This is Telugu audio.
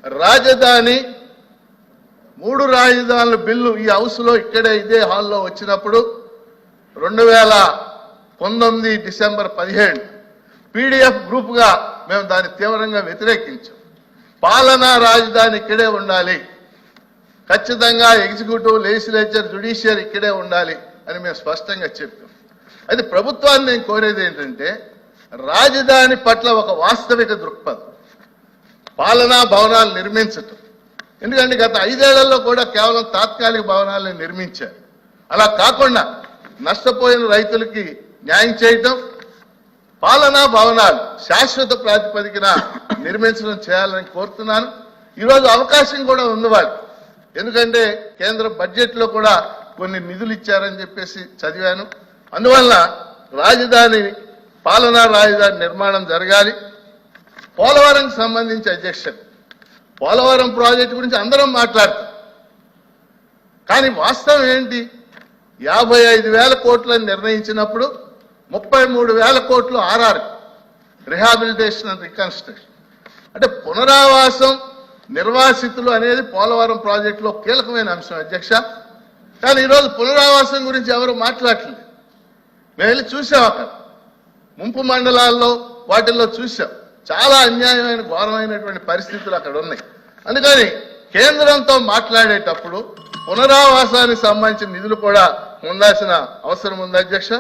రాజధాని మూడు రాజధానుల బిల్లు ఈ హౌస్లో ఇక్కడే ఇదే హాల్లో వచ్చినప్పుడు 2019 డిసెంబర్ 17 పీడీఎఫ్ గ్రూప్గా మేము దాన్ని తీవ్రంగా వ్యతిరేకించాం. పాలనా రాజధాని ఇక్కడే ఉండాలి, ఖచ్చితంగా ఎగ్జిక్యూటివ్, లెజిస్లేచర్, జ్యుడిషియర్ ఇక్కడే ఉండాలి అని మేము స్పష్టంగా చెప్పాం. అయితే ప్రభుత్వాన్ని నేను కోరేది ఏంటంటే రాజధాని పట్ల ఒక వాస్తవిక దృక్పథం, పాలనా భవనాలు నిర్మించటం. ఎందుకంటే గత 5 ఏళ్లలో కూడా కేవలం తాత్కాలిక భవనాలను నిర్మించారు. అలా కాకుండా నష్టపోయిన రైతులకి న్యాయం చేయటం, పాలనా భవనాలు శాశ్వత ప్రాతిపదికన నిర్మించడం చేయాలని కోరుతున్నాను. ఈరోజు అవకాశం కూడా ఉంది వాళ్ళకి, ఎందుకంటే కేంద్ర బడ్జెట్లో కూడా కొన్ని నిధులు ఇచ్చారని చెప్పేసి చదివాను. అందువల్ల రాజధాని, పాలనా రాజధాని నిర్మాణం జరగాలి. పోలవరంకి సంబంధించి అధ్యక్ష, పోలవరం ప్రాజెక్టు గురించి అందరం మాట్లాడతాం, కానీ వాస్తవం ఏంటి? 55,000 కోట్లని నిర్ణయించినప్పుడు 33,000 కోట్లు ఆర్ఆర్, రిహాబిలిటేషన్ అండ్ రికన్స్ట్రక్షన్. అంటే పునరావాసం, నిర్వాసితులు అనేది పోలవరం ప్రాజెక్టులో కీలకమైన అంశం అధ్యక్ష. కానీ ఈరోజు పునరావాసం గురించి ఎవరు మాట్లాడలేదు. మేము వెళ్ళి చూసాం, అక్కడ ముంపు మండలాల్లో వాటిల్లో చూసాం. చాలా అన్యాయమైన, ఘోరమైనటువంటి పరిస్థితులు అక్కడ ఉన్నాయి. అందుకని కేంద్రంతో మాట్లాడేటప్పుడు పునరావాసానికి సంబంధించిన నిధులు కూడా ఉండాల్సిన అవసరం ఉంది అధ్యక్ష.